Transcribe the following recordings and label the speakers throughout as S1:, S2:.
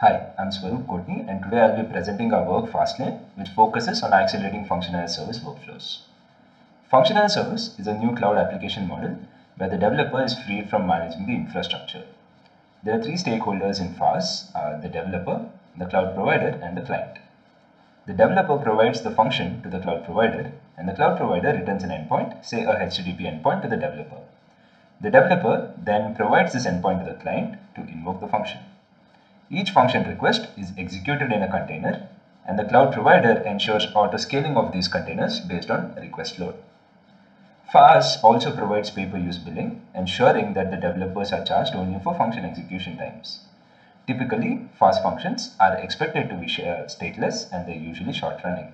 S1: Hi, I'm Swaroop Kotni, and today I'll be presenting our work Faastlane, which focuses on accelerating function as a service workflows. Function as a service is a new cloud application model where the developer is freed from managing the infrastructure. There are three stakeholders in FaaS: the developer, the cloud provider, and the client. The developer provides the function to the cloud provider, and the cloud provider returns an endpoint, say a HTTP endpoint, to the developer. The developer then provides this endpoint to the client to invoke the function. Each function request is executed in a container, and the cloud provider ensures auto-scaling of these containers based on request load. FaaS also provides pay-per-use billing, ensuring that the developers are charged only for function execution times. Typically, FaaS functions are expected to be stateless, and they're usually short-running.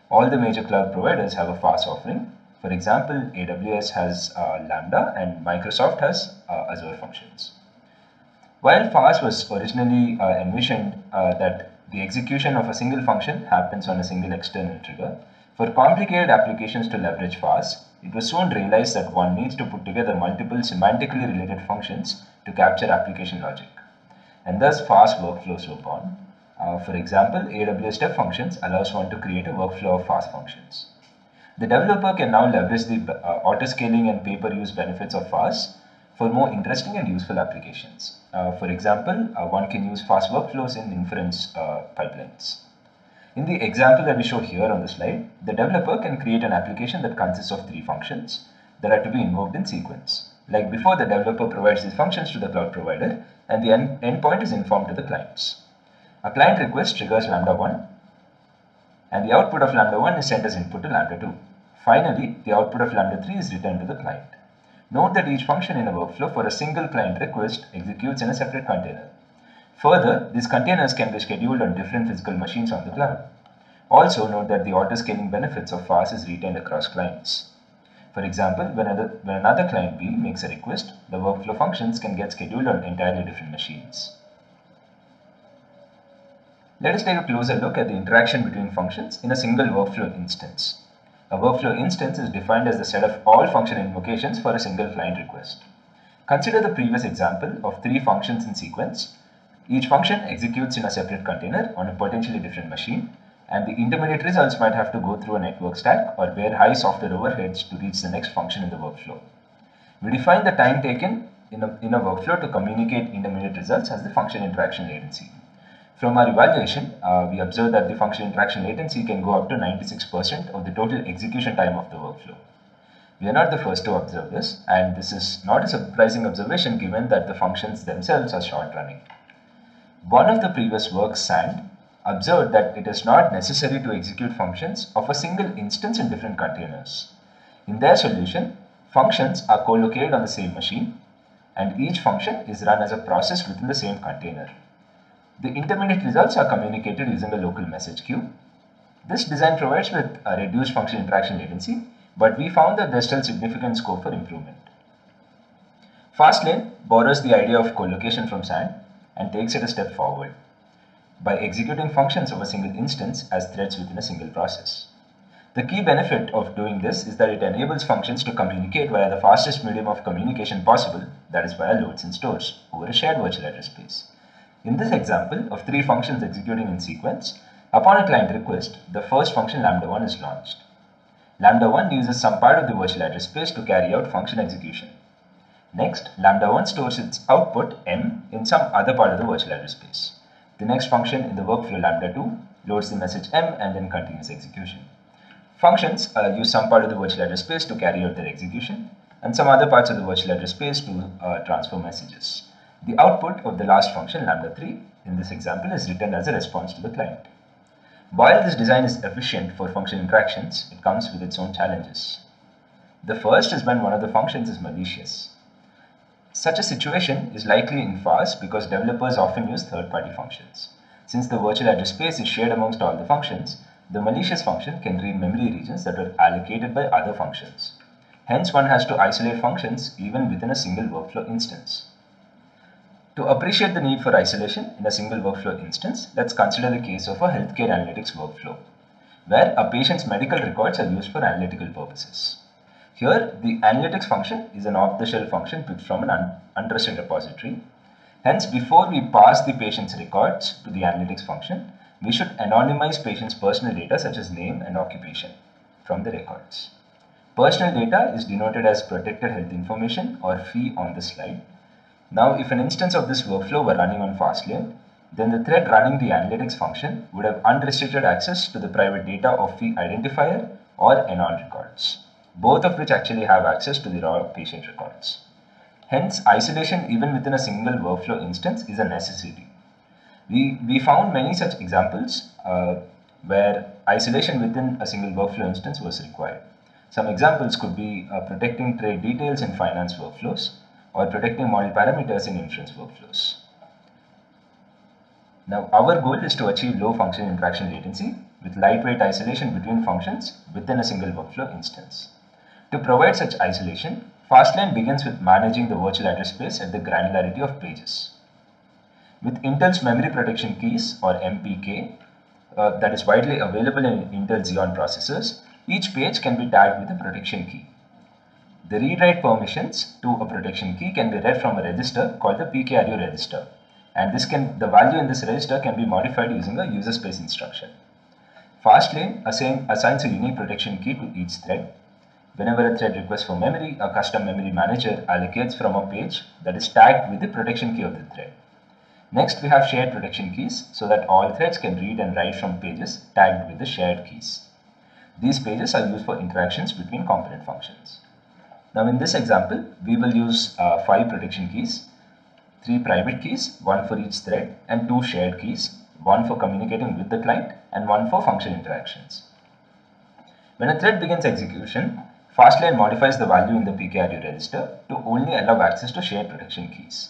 S1: All the major cloud providers have a FaaS offering. For example, AWS has Lambda, and Microsoft has Azure Functions. While FaaS was originally envisioned that the execution of a single function happens on a single external trigger, for complicated applications to leverage FaaS, it was soon realized that one needs to put together multiple semantically related functions to capture application logic. And thus FaaS workflows were born. For example, AWS Step Functions allows one to create a workflow of FaaS functions. The developer can now leverage the auto-scaling and pay-per-use benefits of FaaS for more interesting and useful applications. For example, one can use FaaS workflows in inference pipelines. In the example that we show here on the slide, the developer can create an application that consists of three functions that are to be invoked in sequence. Like before, the developer provides these functions to the cloud provider, and the endpoint is informed to the clients. A client request triggers Lambda 1, and the output of Lambda 1 is sent as input to Lambda 2. Finally, the output of Lambda 3 is returned to the client. Note that each function in a workflow for a single client request executes in a separate container. Further, these containers can be scheduled on different physical machines on the cloud. Also note that the auto-scaling benefits of FaaS is retained across clients. For example, when another client B makes a request, the workflow functions can get scheduled on entirely different machines. Let us take a closer look at the interaction between functions in a single workflow instance. A workflow instance is defined as the set of all function invocations for a single client request. Consider the previous example of three functions in sequence. Each function executes in a separate container on a potentially different machine, and the intermediate results might have to go through a network stack or bear high software overheads to reach the next function in the workflow. We define the time taken in a workflow to communicate intermediate results as the function interaction latency. From our evaluation, we observed that the function interaction latency can go up to 96% of the total execution time of the workflow. We are not the first to observe this, and this is not a surprising observation given that the functions themselves are short-running. One of the previous works, Sand, observed that it is not necessary to execute functions of a single instance in different containers. In their solution, functions are co-located on the same machine, and each function is run as a process within the same container. The intermediate results are communicated using a local message queue. This design provides with a reduced function interaction latency, but we found that there's still significant scope for improvement. Faastlane borrows the idea of co-location from Sand and takes it a step forward by executing functions of a single instance as threads within a single process. The key benefit of doing this is that it enables functions to communicate via the fastest medium of communication possible, that is via loads and stores, over a shared virtual address space. In this example of three functions executing in sequence, upon a client request, the first function Lambda1 is launched. Lambda1 uses some part of the virtual address space to carry out function execution. Next, Lambda1 stores its output m in some other part of the virtual address space. The next function in the workflow Lambda2 loads the message m and then continues execution. Functions use some part of the virtual address space to carry out their execution, and some other parts of the virtual address space to transfer messages. The output of the last function, Lambda3, in this example is written as a response to the client. While this design is efficient for function interactions, it comes with its own challenges. The first is when one of the functions is malicious. Such a situation is likely in FaaS because developers often use third-party functions. Since the virtual address space is shared amongst all the functions, the malicious function can read memory regions that were allocated by other functions. Hence, one has to isolate functions even within a single workflow instance. To appreciate the need for isolation in a single workflow instance, let's consider the case of a healthcare analytics workflow, where a patient's medical records are used for analytical purposes. Here, the analytics function is an off-the-shelf function picked from an untrusted repository. Hence, before we pass the patient's records to the analytics function, we should anonymize patient's personal data such as name and occupation from the records. Personal data is denoted as protected health information or FEI on the slide. Now, if an instance of this workflow were running on Faastlane, then the thread running the analytics function would have unrestricted access to the private data of FEI identifier or anon records, both of which actually have access to the raw patient records. Hence, isolation even within a single workflow instance is a necessity. We found many such examples where isolation within a single workflow instance was required. Some examples could be protecting trade details in finance workflows or protecting model parameters in inference workflows. Now, our goal is to achieve low function interaction latency with lightweight isolation between functions within a single workflow instance. To provide such isolation, Faastlane begins with managing the virtual address space at the granularity of pages. With Intel's memory protection keys or MPK that is widely available in Intel Xeon processors, each page can be tagged with a protection key. The read-write permissions to a protection key can be read from a register called the PKRU register, and the value in this register can be modified using a user space instruction. Faastlane assigns a unique protection key to each thread. Whenever a thread requests for memory, a custom memory manager allocates from a page that is tagged with the protection key of the thread. Next, we have shared protection keys so that all threads can read and write from pages tagged with the shared keys. These pages are used for interactions between component functions. Now, in this example, we will use 5 protection keys, 3 private keys, 1 for each thread, and 2 shared keys, 1 for communicating with the client and 1 for function interactions. When a thread begins execution, Faastlane modifies the value in the PKRU register to only allow access to shared protection keys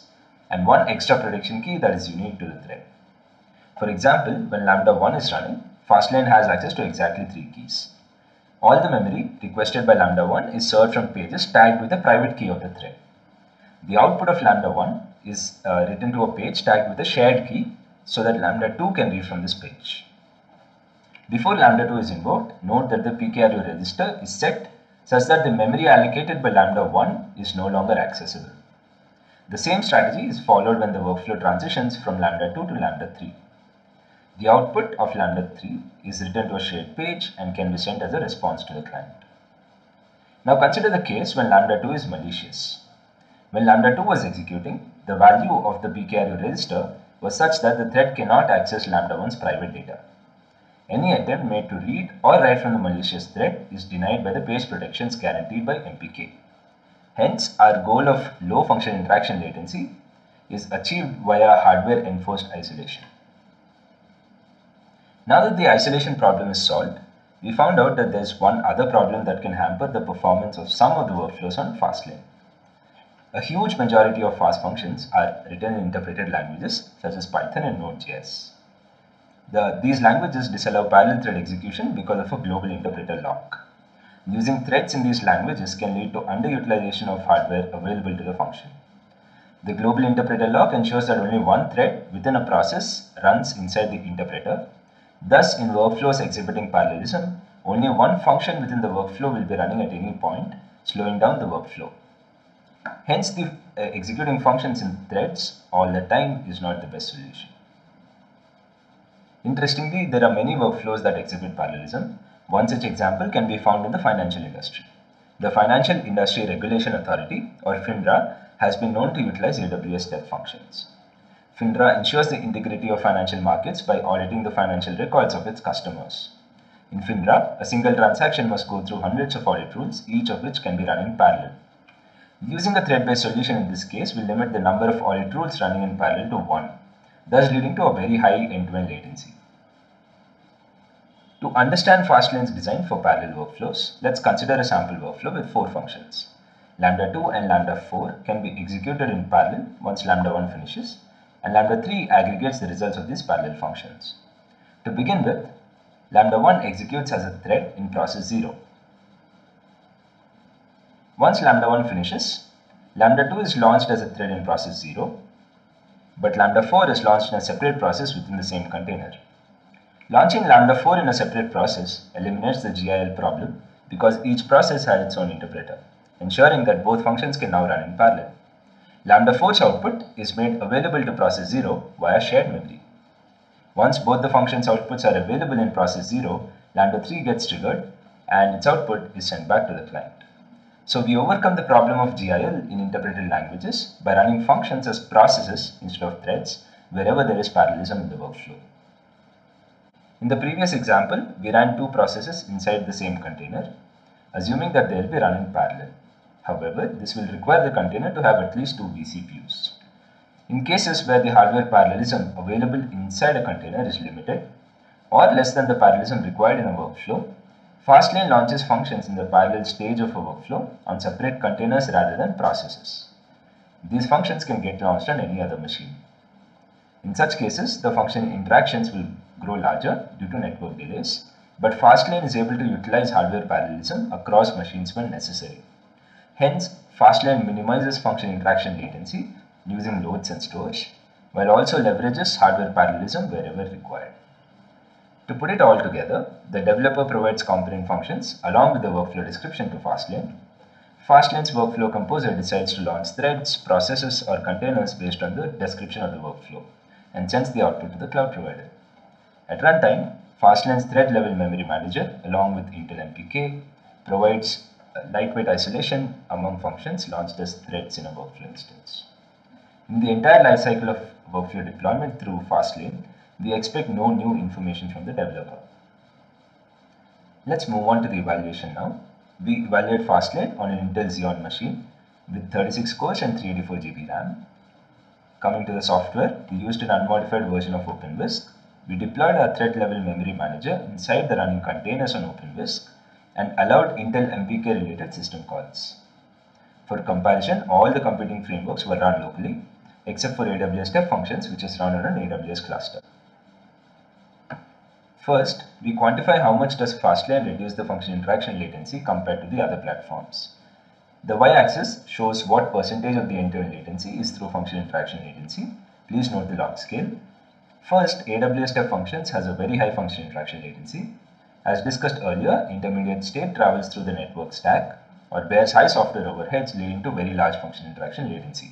S1: and 1 extra protection key that is unique to the thread. For example, when lambda 1 is running, Faastlane has access to exactly 3 keys. All the memory requested by lambda 1 is served from pages tagged with the private key of the thread. The output of lambda 1 is written to a page tagged with a shared key so that lambda 2 can read from this page. Before lambda 2 is invoked, note that the PKRU register is set such that the memory allocated by lambda 1 is no longer accessible. The same strategy is followed when the workflow transitions from lambda 2 to lambda 3. The output of lambda 3 is written to a shared page and can be sent as a response to the client. Now consider the case when lambda 2 is malicious. When lambda 2 was executing, the value of the PKRU register was such that the thread cannot access lambda 1's private data. Any attempt made to read or write from the malicious thread is denied by the page protections guaranteed by MPK. Hence, our goal of low function interaction latency is achieved via hardware enforced isolation. Now that the isolation problem is solved, we found out that there is one other problem that can hamper the performance of some of the workflows on Faastlane. A huge majority of FaaS functions are written in interpreted languages such as Python and Node.js. These languages disallow parallel thread execution because of a global interpreter lock. Using threads in these languages can lead to underutilization of hardware available to the function. The global interpreter lock ensures that only one thread within a process runs inside the interpreter. Thus, in workflows exhibiting parallelism, only one function within the workflow will be running at any point, slowing down the workflow. Hence, the executing functions in threads all the time is not the best solution. Interestingly, there are many workflows that exhibit parallelism. One such example can be found in the financial industry. The Financial Industry Regulation Authority, or FINRA, has been known to utilize AWS step functions. FINRA ensures the integrity of financial markets by auditing the financial records of its customers. In FINRA, a single transaction must go through hundreds of audit rules, each of which can be run in parallel. Using a thread-based solution in this case will limit the number of audit rules running in parallel to 1, thus leading to a very high end-to-end latency. To understand Faastlane's design for parallel workflows, let's consider a sample workflow with 4 functions. Lambda 2 and lambda 4 can be executed in parallel once lambda 1 finishes, and lambda 3 aggregates the results of these parallel functions. To begin with, lambda 1 executes as a thread in process 0. Once lambda 1 finishes, lambda 2 is launched as a thread in process 0, but lambda 4 is launched in a separate process within the same container. Launching lambda 4 in a separate process eliminates the GIL problem because each process has its own interpreter, ensuring that both functions can now run in parallel. Lambda 4's output is made available to process 0 via shared memory. Once both the function's outputs are available in process 0, Lambda 3 gets triggered and its output is sent back to the client. So we overcome the problem of GIL in interpreted languages by running functions as processes instead of threads wherever there is parallelism in the workflow. In the previous example, we ran two processes inside the same container, assuming that they will be run in parallel. However, this will require the container to have at least two vCPUs. In cases where the hardware parallelism available inside a container is limited or less than the parallelism required in a workflow, Faastlane launches functions in the parallel stage of a workflow on separate containers rather than processes. These functions can get launched on any other machine. In such cases, the function interactions will grow larger due to network delays, but Faastlane is able to utilize hardware parallelism across machines when necessary. Hence, Faastlane minimizes function interaction latency using loads and stores, while also leverages hardware parallelism wherever required. To put it all together, the developer provides component functions along with the workflow description to Faastlane. Faastlane's workflow composer decides to launch threads, processes, or containers based on the description of the workflow and sends the output to the cloud provider. At runtime, Faastlane's thread-level memory manager, along with Intel MPK, provides lightweight isolation among functions launched as threads in a workflow instance. In the entire lifecycle of workflow deployment through Faastlane, we expect no new information from the developer. Let's move on to the evaluation now. We evaluate Faastlane on an Intel Xeon machine with 36 cores and 384 GB RAM. Coming to the software, we used an unmodified version of OpenWhisk. We deployed our thread-level memory manager inside the running containers on OpenWhisk and allowed Intel MPK related system calls. For comparison, all the computing frameworks were run locally, except for AWS step functions, which is run on an AWS cluster. First, we quantify how much does Faastlane reduce the function interaction latency compared to the other platforms. The y-axis shows what percentage of the end-to-end latency is through function interaction latency. Please note the log scale. First, AWS step functions has a very high function interaction latency. As discussed earlier, intermediate state travels through the network stack or bears high software overheads leading to very large function interaction latency.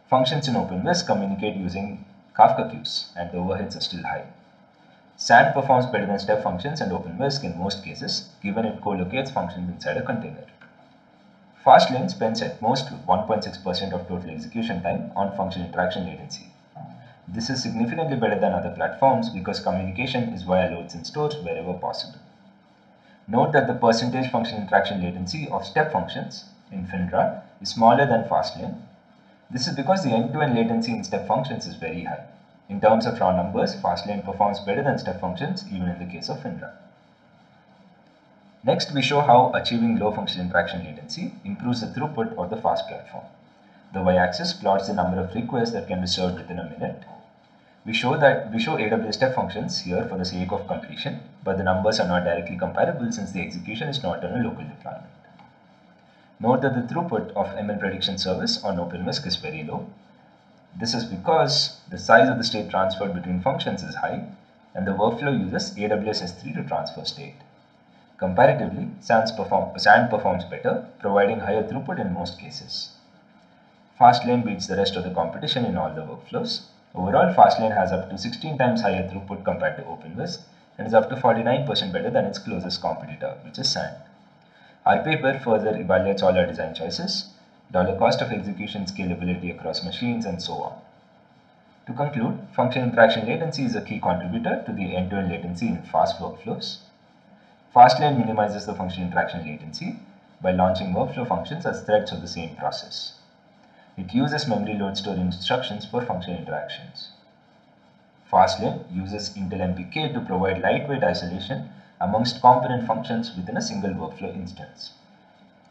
S1: Functions in OpenWhisk communicate using Kafka queues and the overheads are still high. SAN performs better than step functions and OpenWhisk in most cases, given it co-locates functions inside a container. Faastlane spends at most 1.6% of total execution time on function interaction latency. This is significantly better than other platforms because communication is via loads and stores wherever possible. Note that the percentage function interaction latency of step functions in FINRA is smaller than Faastlane. This is because the end-to-end latency in step functions is very high. In terms of raw numbers, Faastlane performs better than step functions even in the case of FINRA. Next, we show how achieving low function interaction latency improves the throughput of the FaaS platform. The y-axis plots the number of requests that can be served within a minute. We show AWS step functions here for the sake of completion, but the numbers are not directly comparable since the execution is not on a local deployment. Note that the throughput of ML prediction service on OpenWhisk is very low. This is because the size of the state transferred between functions is high and the workflow uses AWS S3 to transfer state. Comparatively, SAN performs better, providing higher throughput in most cases. Faastlane beats the rest of the competition in all the workflows. Overall, Faastlane has up to 16 times higher throughput compared to OpenWhisk and is up to 49% better than its closest competitor, which is SAN. Our paper further evaluates all our design choices, dollar cost of execution, scalability across machines, and so on. To conclude, function interaction latency is a key contributor to the end-to-end latency in FaaS workflows. Faastlane minimizes the function interaction latency by launching workflow functions as threads of the same process. It uses memory load store instructions for function interactions. Faastlane uses Intel MPK to provide lightweight isolation amongst component functions within a single workflow instance.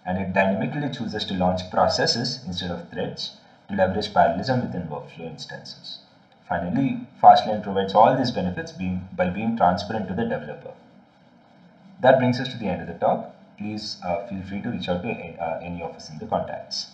S1: And it dynamically chooses to launch processes instead of threads to leverage parallelism within workflow instances. Finally, Faastlane provides all these benefits by being transparent to the developer. That brings us to the end of the talk. Please feel free to reach out to any of us in the contacts.